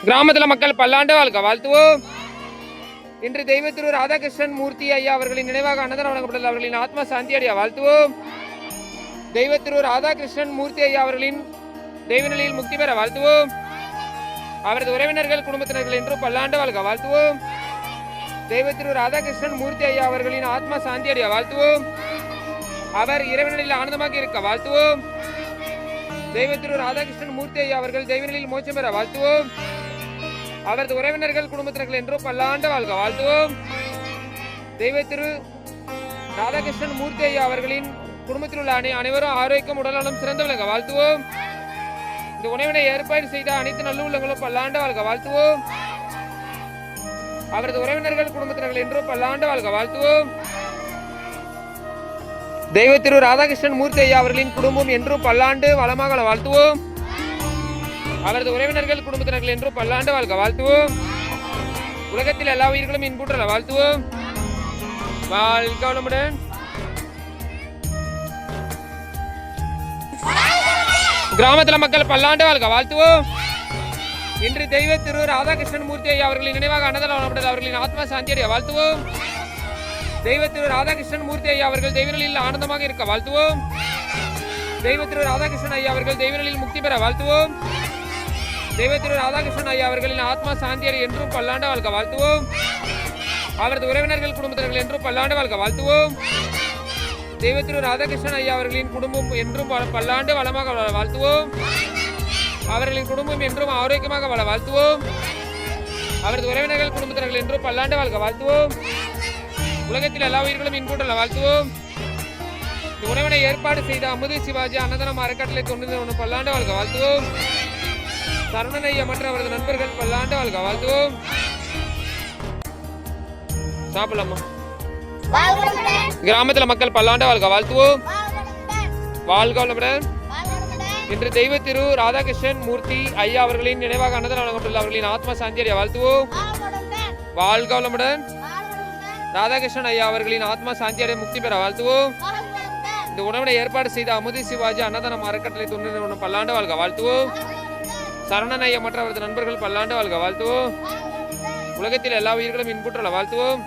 கிராமத்துல மக்கள் பல்லாண்டு வாழ்க வாழ்த்துவோம். இன்று தெய்வ திரு ராதாகிருஷ்ணன் மூர்த்தி ஐயா அவர்களின் நினைவாக அன்னதானம் வழங்கப்பட்டுள்ள அவர்களின் ஆத்மா சாந்தி அடைய வாழ்த்துவோம். தெய்வ திரு ராதாகிருஷ்ணன் மூர்த்தி ஐயா அவர்களின் தெய்வ நிலையில் முக்தி பெற வாழ்த்துவோம். அவரது உறவினர்கள் குடும்பத்தினர்கள் என்றும் பல்லாண்டு வாழ்க வாழ்த்துவோம். தெய்வ திரு ராதாகிருஷ்ணன் மூர்த்தி ஐயா அவர்களின் ஆத்மா சாந்தி அடைய வாழ்த்துவோம். அவர் இறைவனில் ஆனந்தமாக இருக்க வாழ்த்துவோம். தெய்வ திரு ராதாகிருஷ்ணன் மூர்த்தி ஐயா அவர்கள் தெய்வநிலையில் மோட்சம் பெற வாழ்த்துவோம். அவரது உறவினர்கள் குடும்பத்தினர்கள் என்றும் பல்லாண்டு வாழ்க வாழ்த்துவோம். தெய்வ திரு ராதாகிருஷ்ணன் மூர்த்தி ஐயா அவர்களின் குடும்பத்தில் உள்ள அனைவரும் ஆரோக்கியம் உடல்நலம் சிறந்து விளங்க வாழ்த்துவோம். இந்த உணவினை ஏற்பாடு செய்த அனைத்து நல்லுள்ளங்களும் பல்லாண்டு வாழ்க வாழ்த்துவோம். அவரது உறவினர்கள் குடும்பத்தினர்கள் என்றும் பல்லாண்டு வாழ்க வாழ்த்துவோம். தெய்வ திரு ராதாகிருஷ்ணன் மூர்த்தி ஐயா அவர்களின் குடும்பம் என்றும் பல்லாண்டு வளமாக வாழ்த்துவோம். அவரது உறவினர்கள் குடும்பத்தினர்கள் என்றும் பல்லாண்டு வாழ்க வாழ்த்துவோம். உலகத்தில் எல்லா உயிர்களும் இன்புற்ற வாழ்த்துவோம். வாழ்க வளமுடன். கிராமத்துல மக்கள் பல்லாண்டு வாழ்க வாழ்த்துவோம். இன்று தெய்வ திரு ராதாகிருஷ்ணன் மூர்த்தி ஐயா அவர்களின் நினைவாக அன்னதானம் வழங்கப்பட்டது அவர்களின் ஆத்மா சாந்தி அடைய வாழ்த்துவோம். தெய்வ திரு ராதாகிருஷ்ணன் மூர்த்தி ஐயா அவர்கள் தெய்வநிலையில் ஆனந்தமாக இருக்க வாழ்த்துவோம். தெய்வ திரு ராதாகிருஷ்ணன் ஐயா அவர்கள் தெய்வநிலையில் முக்தி பெற வாழ்த்துவோம். தெய்வ திரு ராதாகிருஷ்ணன் ஐயா அவர்களின் ஆத்மா சாந்தி அடைய என்றும் பல்லாண்டு வாழ்க வாழ்த்துவோம். அவரது உறவினர்கள் குடும்பத்தினர்கள் என்றும் பல்லாண்டு வாழ்க வாழ்த்துவோம். தெய்வ திரு ராதாகிருஷ்ணன் ஐயா அவர்களின் குடும்பம் என்றும் பல்லாண்டு வளமாக வாழ்த்துவோம். அவர்களின் குடும்பம் என்றும் ஆரோக்கியமாக வாழ வாழ்த்துவோம். அவரது உறவினர்கள் குடும்பத்தினர்கள் என்றும் பல்லாண்டு வாழ்க வாழ்த்துவோம். உலகத்தில் எல்லா உயிர்களும் இன்புற்ற வாழ்த்துவோம். உணவினை ஏற்பாடு செய்த அமுது சிவாஜி அன்னதானம் அறக்கட்டளை தொண்டு பல்லாண்டு வாழ்க வாழ்த்துவோம். சரணன் ஐயா மற்றும் அவரது நண்பர்கள் பல்லாண்டு வாழ்க வாழ்த்துவோம். சாப்பிடலாமா? கிராமத்துல மக்கள் பல்லாண்டு வாழ்க வாழ்த்துவோம். வாழ்க வளமுடன். இன்று தெய்வ திரு ராதாகிருஷ்ணன் மூர்த்தி ஐயா அவர்களின் நினைவாக அன்னதானம் வழங்கப்பட்டுள்ள அவர்களின் ஆத்மா சாந்தி அடைய வாழ்த்துவோம். வாழ்க வளமுடன். ராதாகிருஷ்ணன் ஐயா அவர்களின் ஆத்மா சாந்தி அடைய முக்தி பெற வாழ்த்துவோம். இந்த உணவினை ஏற்பாடு செய்த அமுதி சிவாஜி அன்னதானம் அறக்கட்டளை தொண்டு நிறுவனம் பல்லாண்டு வாழ்க வாழ்த்துவோம். சரணன் ஐயா மற்றும் அவரது நண்பர்கள் பல்லாண்டு வாழ்க வாழ்த்துவோம். உலகத்தில் எல்லா உயிர்களும் இன்புற்ற வாழ்த்துவோம்.